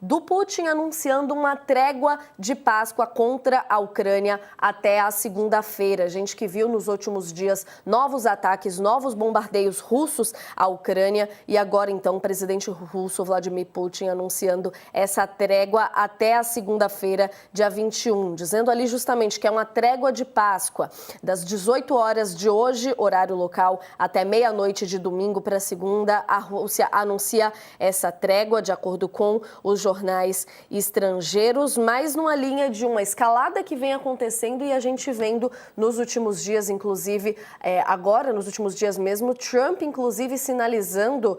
do Putin anunciando uma trégua de Páscoa contra a Ucrânia até a segunda-feira. A gente que viu nos últimos dias novos ataques, novos bombardeios russos à Ucrânia e agora então o presidente russo Vladimir Putin anunciando essa trégua até a segunda-feira, dia 21, dizendo ali justamente que é uma trégua de Páscoa, das 18 horas de hoje, horário local, até meia-noite de domingo para segunda. A Rússia anuncia essa trégua de acordo com os jornais estrangeiros, mas numa linha de uma escalada que vem acontecendo e a gente vendo nos últimos dias, inclusive agora, nos últimos dias mesmo, Trump, inclusive, sinalizando,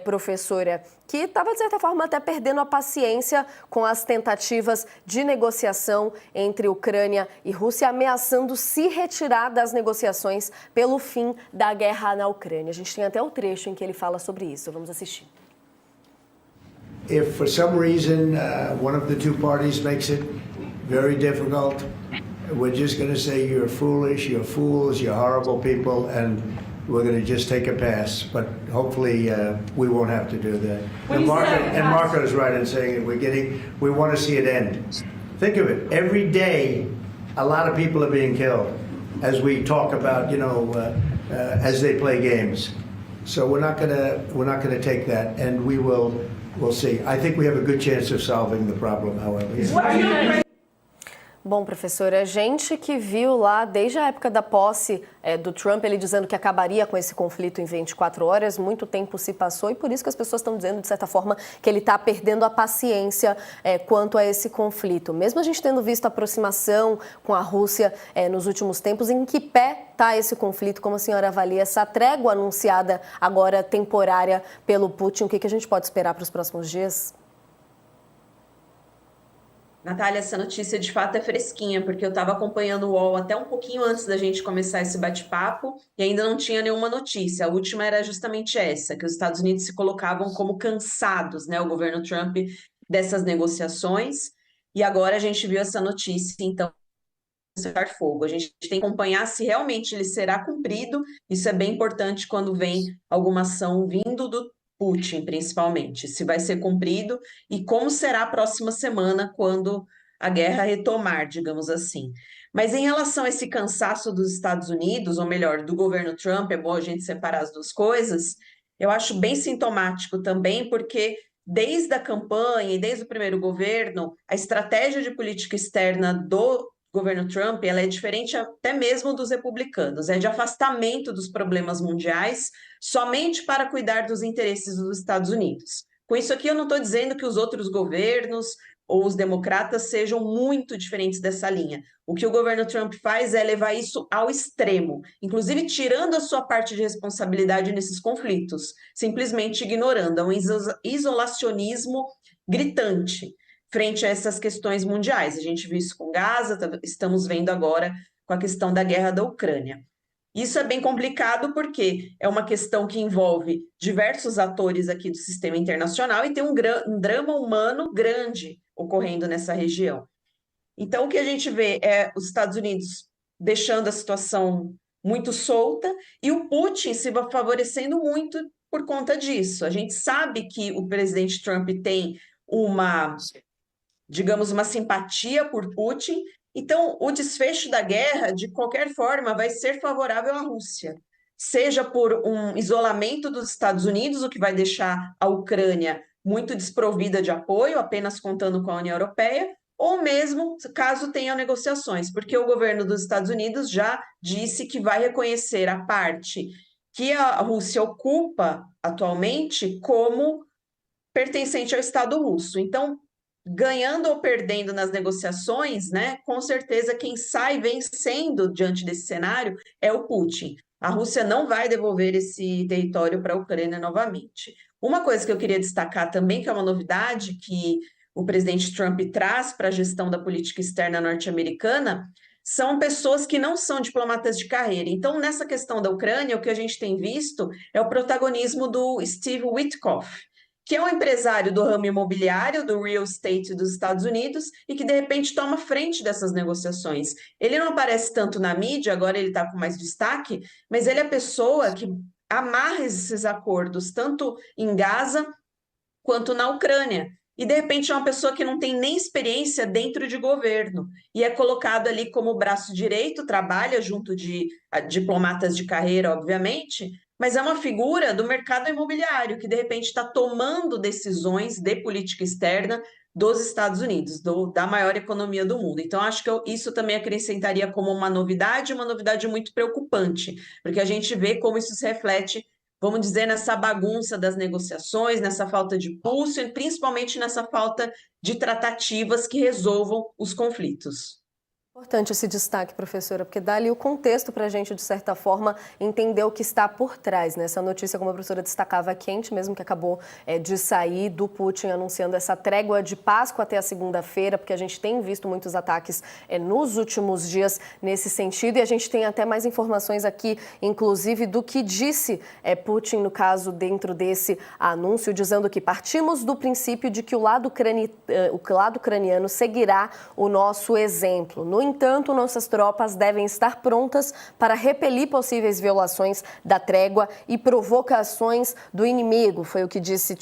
professora, que estava, de certa forma, até perdendo a paciência com as tentativas de negociação entre Ucrânia e Rússia, ameaçando se retirar das negociações pelo fim da guerra na Ucrânia. A gente tem até o trecho em que ele fala sobre isso. Vamos assistir. If for some reason one of the two parties makes it very difficult, we're just going to say you're foolish, you're fools, you're horrible people, and we're going to just take a pass. But hopefully we won't have to do that. And Marco is right in saying that we want to see it end. Think of it, every day a lot of people are being killed as we talk about, as they play games. So we're not going to take that, and we'll see. I think we have a good chance of solving the problem, however. Bom, professora, a gente que viu lá desde a época da posse do Trump, ele dizendo que acabaria com esse conflito em 24 horas, muito tempo se passou e por isso que as pessoas estão dizendo, de certa forma, que ele está perdendo a paciência quanto a esse conflito. Mesmo a gente tendo visto a aproximação com a Rússia nos últimos tempos, em que pé está esse conflito? Como a senhora avalia essa trégua anunciada agora temporária pelo Putin? O que a gente pode esperar para os próximos dias? Natália, essa notícia de fato é fresquinha, porque eu estava acompanhando o UOL até um pouquinho antes da gente começar esse bate-papo e ainda não tinha nenhuma notícia. A última era justamente essa, que os Estados Unidos se colocavam como cansados, né, o governo Trump, dessas negociações, e agora a gente viu essa notícia, então, cessar fogo. A gente tem que acompanhar se realmente ele será cumprido. Isso é bem importante quando vem alguma ação vindo do Putin, principalmente, se vai ser cumprido e como será a próxima semana quando a guerra retomar, digamos assim. Mas em relação a esse cansaço dos Estados Unidos, ou melhor, do governo Trump, é bom a gente separar as duas coisas, eu acho bem sintomático também, porque desde a campanha e desde o primeiro governo, a estratégia de política externa do governo Trump, ela é diferente até mesmo dos republicanos, é de afastamento dos problemas mundiais somente para cuidar dos interesses dos Estados Unidos. Com isso aqui eu não estou dizendo que os outros governos ou os democratas sejam muito diferentes dessa linha. O que o governo Trump faz é levar isso ao extremo, inclusive tirando a sua parte de responsabilidade nesses conflitos, simplesmente ignorando, é um isolacionismo gritante frente a essas questões mundiais. A gente viu isso com Gaza, estamos vendo agora com a questão da guerra da Ucrânia. Isso é bem complicado porque é uma questão que envolve diversos atores aqui do sistema internacional e tem um drama humano grande ocorrendo nessa região. Então, o que a gente vê é os Estados Unidos deixando a situação muito solta e o Putin se favorecendo muito por conta disso. A gente sabe que o presidente Trump tem uma simpatia por Putin. Então, o desfecho da guerra, de qualquer forma, vai ser favorável à Rússia, seja por um isolamento dos Estados Unidos, o que vai deixar a Ucrânia muito desprovida de apoio, apenas contando com a União Europeia, ou mesmo caso tenha negociações, porque o governo dos Estados Unidos já disse que vai reconhecer a parte que a Rússia ocupa atualmente como pertencente ao Estado russo. Então, ganhando ou perdendo nas negociações, né, com certeza quem sai vencendo diante desse cenário é o Putin. A Rússia não vai devolver esse território para a Ucrânia novamente. Uma coisa que eu queria destacar também, que é uma novidade que o presidente Trump traz para a gestão da política externa norte-americana, são pessoas que não são diplomatas de carreira. Então, nessa questão da Ucrânia, o que a gente tem visto é o protagonismo do Steve Witkoff, que é um empresário do ramo imobiliário, do real estate dos Estados Unidos, e que, de repente, toma frente dessas negociações. Ele não aparece tanto na mídia, agora ele está com mais destaque, mas ele é a pessoa que amarra esses acordos, tanto em Gaza quanto na Ucrânia. e de repente é uma pessoa que não tem nem experiência dentro de governo e é colocado ali como braço direito, trabalha junto de diplomatas de carreira, obviamente, mas é uma figura do mercado imobiliário que de repente está tomando decisões de política externa dos Estados Unidos, da maior economia do mundo. Então, acho que isso também acrescentaria como uma novidade muito preocupante, porque a gente vê como isso se reflete, vamos dizer, nessa bagunça das negociações, nessa falta de pulso e principalmente nessa falta de tratativas que resolvam os conflitos. Importante esse destaque, professora, porque dá ali o contexto para a gente, de certa forma, entender o que está por trás, né? Essa notícia, como a professora destacava, quente mesmo, que acabou de sair do Putin anunciando essa trégua de Páscoa até a segunda-feira, porque a gente tem visto muitos ataques nos últimos dias nesse sentido, e a gente tem até mais informações aqui, inclusive, do que disse Putin, no caso, dentro desse anúncio, dizendo que partimos do princípio de que o lado ucraniano seguirá o nosso exemplo. No entanto, nossas tropas devem estar prontas para repelir possíveis violações da trégua e provocações do inimigo, foi o que disse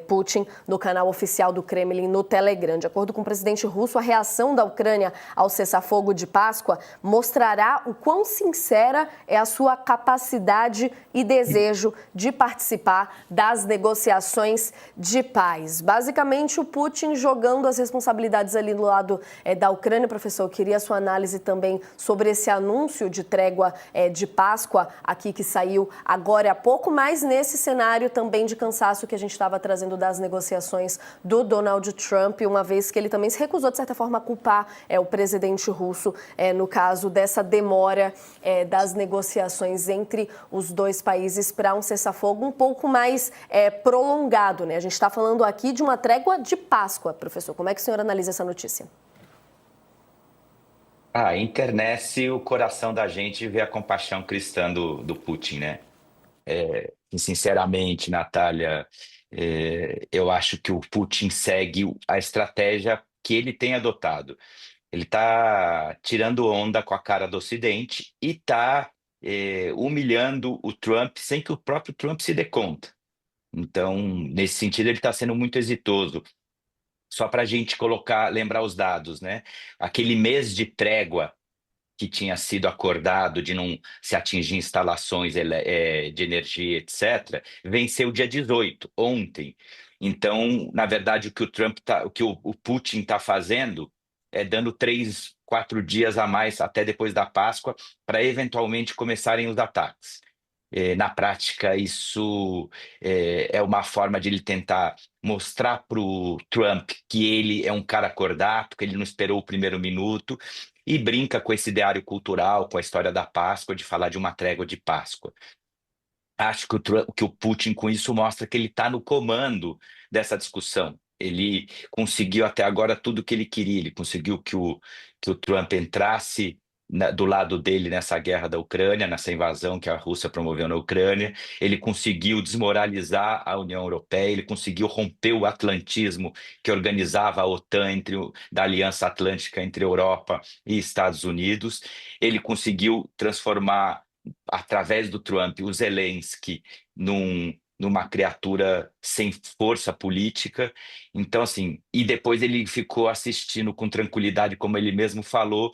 Putin no canal oficial do Kremlin no Telegram. De acordo com o presidente russo, a reação da Ucrânia ao cessar-fogo de Páscoa mostrará o quão sincera é a sua capacidade e desejo de participar das negociações de paz. Basicamente, o Putin jogando as responsabilidades ali do lado da Ucrânia. Professor, eu queria a sua análise também sobre esse anúncio de trégua de Páscoa aqui que saiu agora há pouco, mas nesse cenário também de cansaço que a gente estava trazendo das negociações do Donald Trump, uma vez que ele também se recusou, de certa forma, a culpar o presidente russo no caso dessa demora das negociações entre os dois países para um cessar-fogo um pouco mais prolongado, né? A gente está falando aqui de uma trégua de Páscoa, professor. Como é que o senhor analisa essa notícia? Enternece o coração da gente ver a compaixão cristã do Putin, né? E, sinceramente, Natália, eu acho que o Putin segue a estratégia que ele tem adotado. Ele está tirando onda com a cara do Ocidente e está humilhando o Trump sem que o próprio Trump se dê conta. Então, nesse sentido, ele está sendo muito exitoso. Só para a gente lembrar os dados, né? Aquele mês de trégua que tinha sido acordado de não se atingir instalações de energia, etc., venceu dia 18, ontem. Então, na verdade, o que o Putin está fazendo é dando 3, 4 dias a mais até depois da Páscoa para eventualmente começarem os ataques. Na prática, isso é uma forma de ele tentar mostrar para o Trump que ele é um cara cordato, que ele não esperou o primeiro minuto, e brinca com esse ideário cultural, com a história da Páscoa, de falar de uma trégua de Páscoa. Acho que o Putin, com isso, mostra que ele está no comando dessa discussão. Ele conseguiu até agora tudo o que ele queria, ele conseguiu que o Trump entrasse do lado dele nessa guerra da Ucrânia, nessa invasão que a Rússia promoveu na Ucrânia, ele conseguiu desmoralizar a União Europeia, ele conseguiu romper o atlantismo que organizava a OTAN, da Aliança Atlântica entre Europa e Estados Unidos, ele conseguiu transformar, através do Trump, o Zelensky numa criatura sem força política. Então, assim, e depois ele ficou assistindo com tranquilidade, como ele mesmo falou,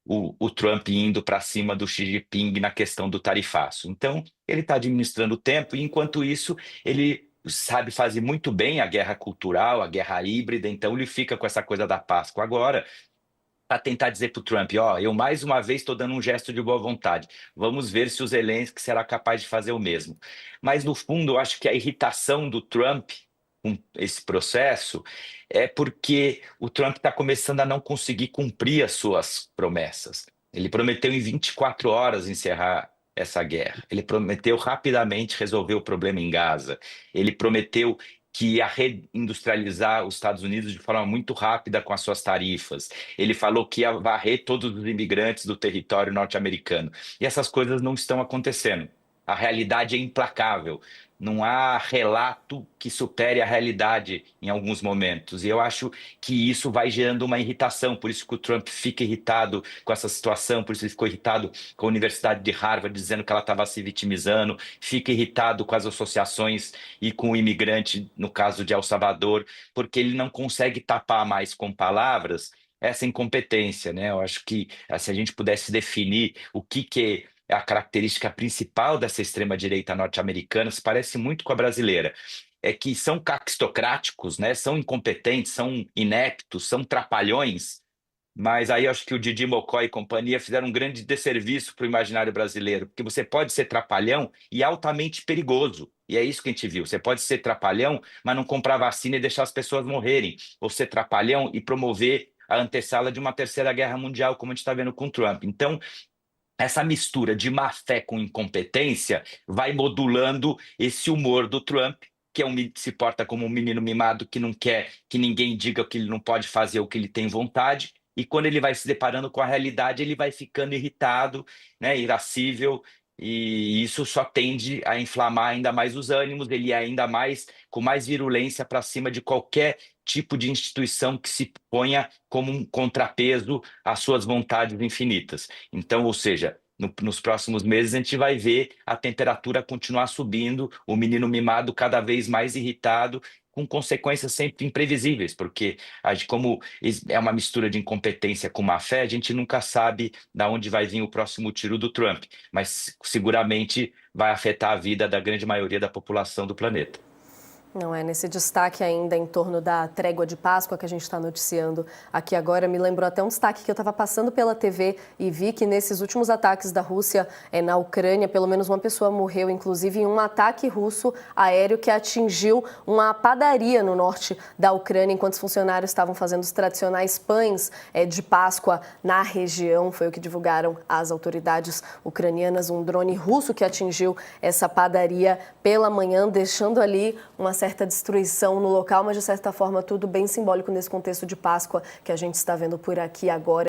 o Trump indo para cima do Xi Jinping na questão do tarifaço. Então, ele está administrando o tempo e, enquanto isso, ele sabe fazer muito bem a guerra cultural, a guerra híbrida, então ele fica com essa coisa da Páscoa agora, para tentar dizer para o Trump, eu mais uma vez estou dando um gesto de boa vontade. Vamos ver se o Zelensky será capaz de fazer o mesmo. Mas, no fundo, eu acho que a irritação do Trump com esse processo é porque o Trump está começando a não conseguir cumprir as suas promessas. Ele prometeu em 24 horas encerrar essa guerra. Ele prometeu rapidamente resolver o problema em Gaza. Ele prometeu que ia reindustrializar os Estados Unidos de forma muito rápida com as suas tarifas. Ele falou que ia varrer todos os imigrantes do território norte-americano. E essas coisas não estão acontecendo. a realidade é implacável. Não há relato que supere a realidade em alguns momentos. E eu acho que isso vai gerando uma irritação. Por isso que o Trump fica irritado com essa situação, por isso ele ficou irritado com a Universidade de Harvard, dizendo que ela estava se vitimizando, fica irritado com as associações e com o imigrante, no caso de El Salvador, porque ele não consegue tapar mais com palavras essa incompetência, né? Eu acho que se a gente pudesse definir o que é a característica principal dessa extrema-direita norte-americana, se parece muito com a brasileira, é que são caquistocráticos, né? São incompetentes, são ineptos, são trapalhões, mas aí eu acho que o Didi Mocó e companhia fizeram um grande desserviço para o imaginário brasileiro, porque você pode ser trapalhão e altamente perigoso. E é isso que a gente viu. Você pode ser trapalhão, mas não comprar vacina e deixar as pessoas morrerem. Ou ser trapalhão e promover a antessala de uma terceira guerra mundial, como a gente está vendo com o Trump. Então, essa mistura de má fé com incompetência vai modulando esse humor do Trump, que se porta como um menino mimado que não quer que ninguém diga o que ele não pode fazer, o que ele tem vontade. E quando ele vai se deparando com a realidade, ele vai ficando irritado, né, irascível, e isso só tende a inflamar ainda mais os ânimos, ele é ainda mais, com mais virulência para cima de qualquer tipo de instituição que se ponha como um contrapeso às suas vontades infinitas. Então, ou seja, nos próximos meses a gente vai ver a temperatura continuar subindo, o menino mimado cada vez mais irritado, com consequências sempre imprevisíveis, porque como é uma mistura de incompetência com má fé, a gente nunca sabe de onde vai vir o próximo tiro do Trump, mas seguramente vai afetar a vida da grande maioria da população do planeta. Não é, nesse destaque ainda em torno da trégua de Páscoa que a gente está noticiando aqui agora, me lembrou até um destaque que eu estava passando pela TV e vi que nesses últimos ataques da Rússia na Ucrânia, pelo menos uma pessoa morreu, inclusive em um ataque russo aéreo que atingiu uma padaria no norte da Ucrânia, enquanto os funcionários estavam fazendo os tradicionais pães de Páscoa na região. Foi o que divulgaram as autoridades ucranianas, um drone russo que atingiu essa padaria pela manhã, deixando ali uma certa destruição no local, mas de certa forma tudo bem simbólico nesse contexto de Páscoa que a gente está vendo por aqui agora.